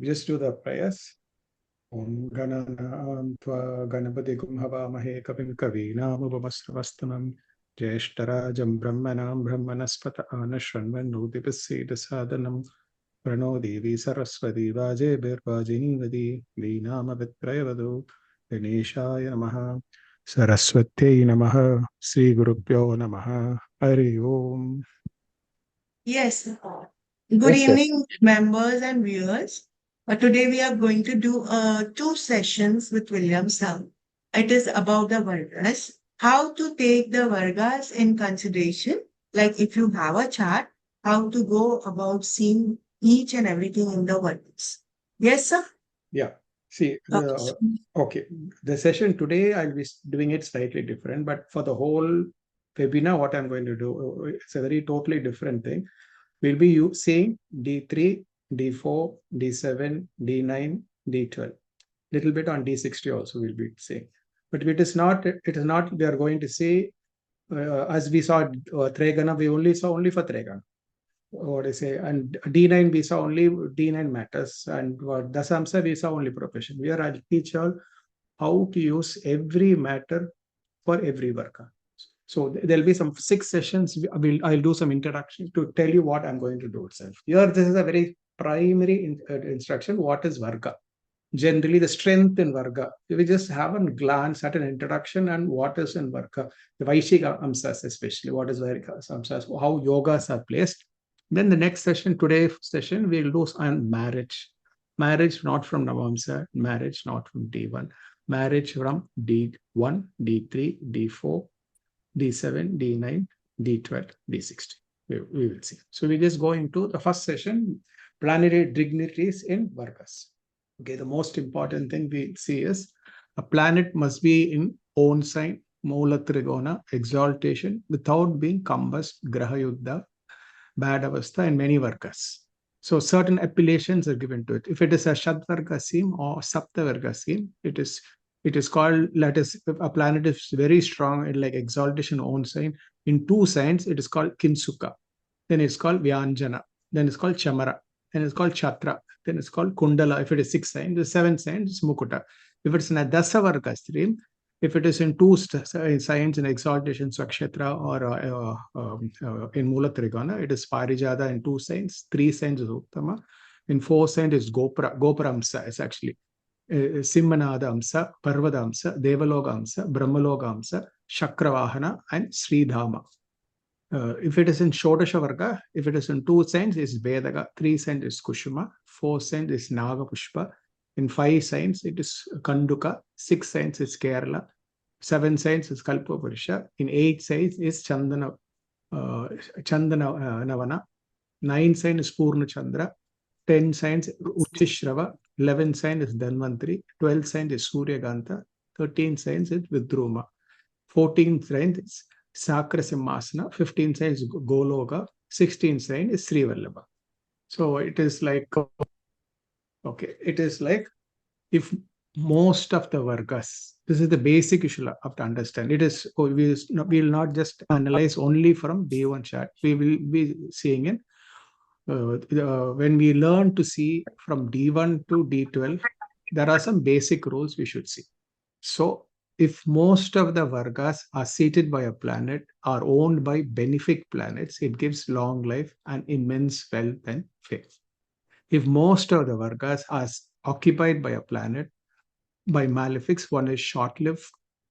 just do the prayers. Om Gananam Tva Ganapati Havaamahe Kavim Kavinam Upamastravastamam Jeshtarajam Brahmanam Brahmanaspata Anashranvan Nudipasita Sadhanam Prano Devi Saraswati Vaje Birvajini Vadi Vinama Vitrayavadu Ganeshaya Namaha Saraswati Namaha Sri Gurupyo Namaha Hari Om. Yes. Good evening, members and viewers. Today we are going to do two sessions with William Sung. It is about the Vargas, how to take the Vargas in consideration, like if you have a chart, how to go about seeing each and everything in the Vargas. Yes, sir? Yeah. See, okay. The session today, I'll be doing it slightly different, but for the whole webinar, what I'm going to do, it's a very totally different thing. We'll be seeing D3, D4, D7, D9, D12. Little bit on D60 also we'll be saying. But it is not, we are going to say, as we saw Trigana, we only saw only for Trigana. What I say, and D9 we saw only D9 matters, and Dasamsa we saw only profession. We are, I'll teach you all how to use every matter for every worker. So there'll be some 6 sessions. I'll do some introduction to tell you what I'm going to do itself. Here, this is a very primary instruction. What is Varga? Generally, the strength in Varga. We just have a glance at an introduction and what is in Varga. The Vaisesikamsas especially. What is Vaisesikamsas? How yogas are placed. Then the next session, today's session, we'll do on marriage. Marriage not from Navamsa, marriage not from D1. Marriage from D1, D3, D4, D7, D9, D12, D60. We will see. So we just go into the first session, planetary dignities in Vargas. Okay, the most important thing we see is a planet must be in own sign, Mulatrikona, exaltation, without being combust, grahayudha, bad avastha, and many Vargas. So certain appellations are given to it. If it is a Shadvarga seam or Saptavarga seam, it is called, let us, a planet is very strong in like exaltation own sign. In 2 signs, it is called Kimsuka. Then it's called Vyanjana. Then it's called Chamara. Then it's called Chatra. Then it's called Kundala. If it is 6 signs, the 7 signs is Mukuta. If it's in a Dasavarga stream, if it is in 2 signs in exaltation, Swakshetra, or in Mulatrikona, it is Parijiatha in 2 signs. 3 signs is Uttama. In 4 signs is Gopura. Gopuramsa is actually Simhanada Amsa, Paravata Amsa, Devaloka Amsa, Brahmaloka Amsa, Sakravahana, and Sridhama. If it is in Shodashavarga, if it is in 2 signs, is Vedaga, 3 signs is Kushuma, 4 signs is Nagapushpa, in 5 signs it is Kanduka, 6 signs is Kerala, 7 signs is Kalpapurisha, in 8 signs is Chandana Navana, 9 signs is Purna Chandra, 10 signs Uttishrava, 11 signs is Dhanvantri, 12 signs is Suryaganta, 13 signs is Vidruma, 14 signs is Sakra Simhasana, 15 signs is Goloka, 16 signs is Sri Vallabha. So it is like, okay, it is like if most of the Vargas, this is the basic issue you have to understand. It is, we will not just analyze only from D1 chart. We will be seeing it. When we learn to see from D1 to D12, there are some basic rules we should see. So if most of the Vargas are seated by a planet, are owned by benefic planets, it gives long life and immense wealth and fame. If most of the Vargas are occupied by a planet, by malefics, one is short-lived,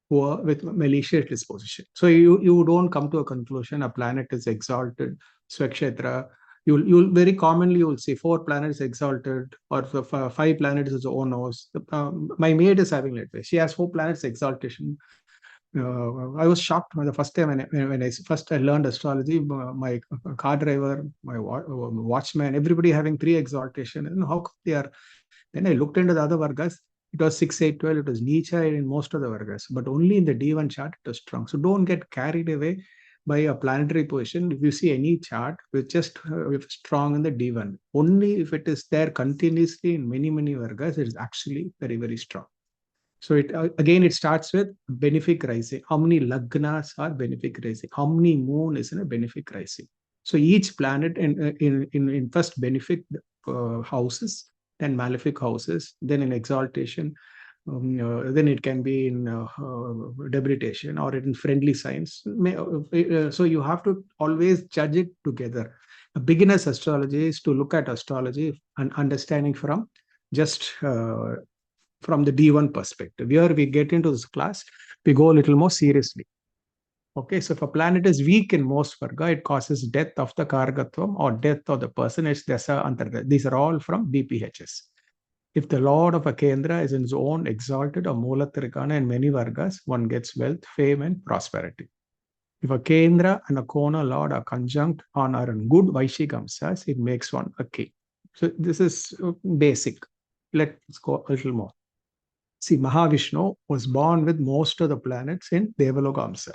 poor, with malicious disposition. So you don't come to a conclusion a planet is exalted, Swakshetra. You'll very commonly you'll see 4 planets exalted, or 5 planets is onos. My maid is having like this. She has 4 planets exaltation. I was shocked the first time when I learned astrology. My car driver, my watchman, everybody having 3 exaltation. And how they are. Then I looked into the other Vargas. It was 6, 8, 12. It was Nietzsche in most of the Vargas, but only in the D1 chart it was strong. So don't get carried away by a planetary position. If you see any chart with just strong in the D1, only if it is there continuously in many Vargas, it is actually very, very strong. So it starts with benefic rising. How many lagnas are benefic rising? How many moon is in a benefic rising? So each planet in first benefic houses then malefic houses, then in exaltation, then it can be in debilitation or in friendly signs. So you have to always judge it together. A beginner's astrology is to look at astrology and understanding from just from the D1 perspective. Here we get into this class, we go a little more seriously. Okay, so if a planet is weak in most Varga, it causes death of the Karagatvam or death of the person. It's Dasa Antarga. These are all from BPHs. If the Lord of a Kendra is in his own exalted or Mulatrikona in many Vargas, one gets wealth, fame, and prosperity. If a Kendra and a Kona Lord are conjunct on are in good Vaisesikamsas, it makes one a king. So this is basic. Let's go a little more. See, Maha Vishnu was born with most of the planets in Devaloka Amsa.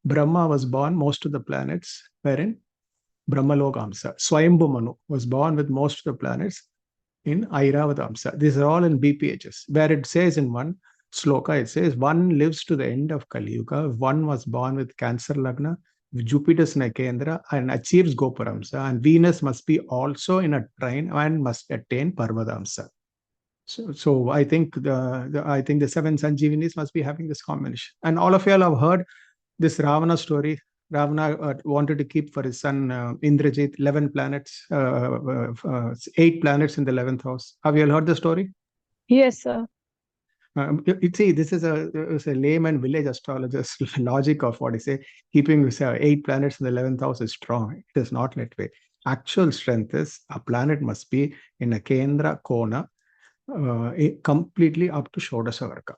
Brahma was born, most of the planets were in Brahmaloka Amsa. Swayambhu Manu was born with most of the planets in Airavata Amsa. These are all in BPHs, where it says in one sloka, it says, one lives to the end of Kali Yuga. One was born with Cancer Lagna, Jupiter's Nakendra, and achieves Gopura Amsa. And Venus must be also in a trine and must attain Paravata Amsa. So I think the seven Sanjeevanis must be having this combination. And all of you all have heard this Ravana story. Ravana wanted to keep for his son Indrajit 11 planets, 8 planets in the 11th house. Have you all heard the story? Yes, sir. See, this is a layman village astrologer's logic of what I say. Keeping 8 planets in the 11th house is strong. It is not that way. Actual strength is a planet must be in a Kendra Kona, completely up to Shodashavarga.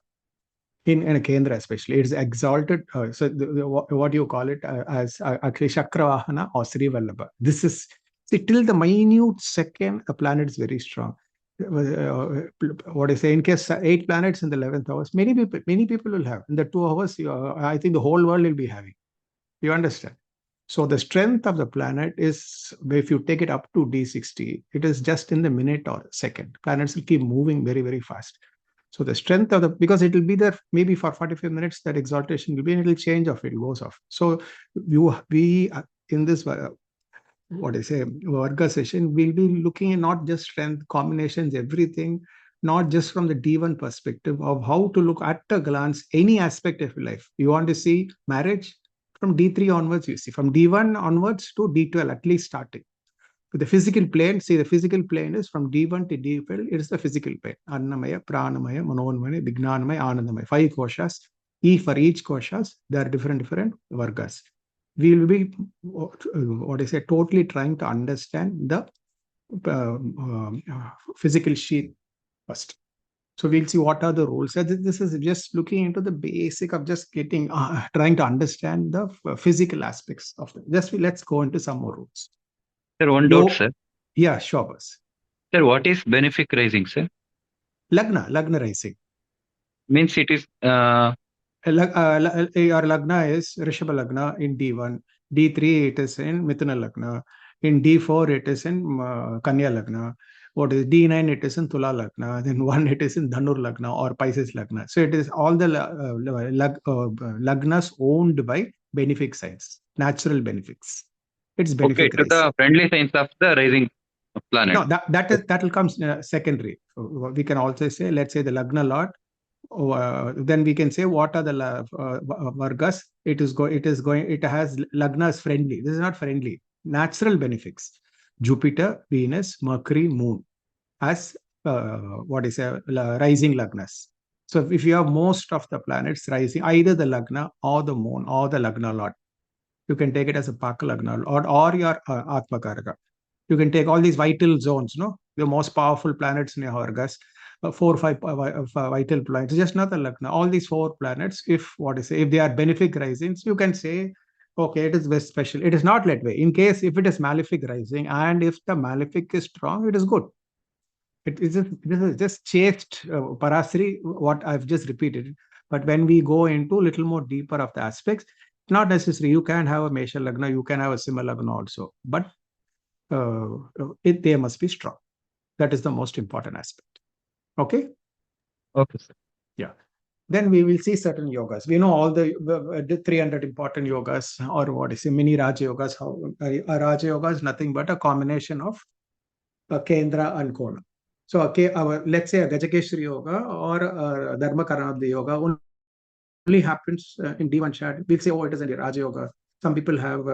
In a Kendra especially, it's exalted. What you call it as actually Sakravahana or Sridhama. This is, see, till the minute second, a planet is very strong. What I say, in case 8 planets in the 11th house, many people will have. In the 2 hours, I think the whole world will be having. You understand? So the strength of the planet is, if you take it up to D60, it is just in the minute or second. Planets will keep moving very, very fast. So the strength of the, because it will be there maybe for 45 minutes, that exaltation will be, and it will change off, it goes off. So we in this, what I say, Varga session, we'll be looking at not just strength, combinations, everything, not just from the D1 perspective of how to look at a glance, any aspect of your life. You want to see marriage, from D3 onwards, you see, from D1 onwards to D12, at least starting. With the physical plane, see, the physical plane is from D1 to D12, it is the physical plane. Annamaya, Pranamaya, Manonmaya, Vignanamaya, Anandamaya. 5 koshas. For each koshas, there are different Vargas. We will be, what I say, totally trying to understand the physical sheath first. So we'll see what are the rules. This is just looking into the basic of just getting, trying to understand the physical aspects of it. Let's go into some more rules. Sir, one doubt, sir. Yeah, sure, boss. Sir, what is benefic rising, sir? Lagna rising. Means it is... Your Lagna is Rishabha Lagna in D1. D3, it is in Mithuna Lagna. In D4, it is in Kanya Lagna. What is D9, it is in Tula Lagna. Then 1, it is in Dhanur Lagna or Pisces Lagna. So it is all the Lagnas owned by benefic signs, natural benefics. It's benefic. Okay, to the friendly signs of the rising planet. No, that will come secondary. We can also say, let's say the Lagna Lord. Then we can say what are the Vargas. It has Lagna is friendly. This is not friendly. Natural benefics. Jupiter, Venus, Mercury, Moon as rising Lagnas. So if you have most of the planets rising, either the Lagna or the Moon or the Lagna Lord, you can take it as a Paka Lagna or your Atma Karaka. You can take all these vital zones, no? The most powerful planets in your Vargas, 4 or 5 vital planets, just not the Lagna. All these 4 planets, if they are benefic risings, you can say, okay, it is very special. It is not that way. In case if it is malefic rising and if the malefic is strong, it is good. This is just chaste Parasri, what I've just repeated. But when we go into a little more deeper of the aspects, not necessary. You can have a Mesha Lagna, you can have a Simha Lagna also. But they must be strong. That is the most important aspect. Okay? Okay, sir. Yeah. Then we will see certain yogas. We know all the 300 important yogas, or what is it, mini Raja yogas. A Raja yoga is nothing but a combination of Kendra and Kona. So, okay, let's say a Gajakeshri yoga or Dharma Karanadhi yoga only happens in D1 Shad. We'll say, oh, it is in the Raja Yoga. Some people have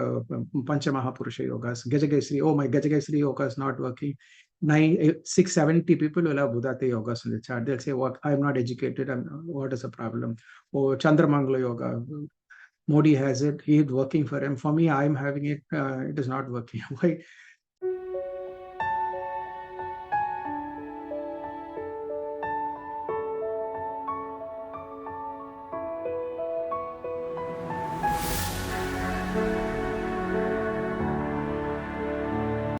Pancha Mahapurusha yogas. Gajakeshri, oh, my Gajakeshri yoga is not working. 670 people will have Buddhate yogas in the chat. They'll say, what? I'm not educated. What is the problem? Oh, Chandramangala yoga. Modi has it. He is working for him. For me, I'm having it. It is not working. Why?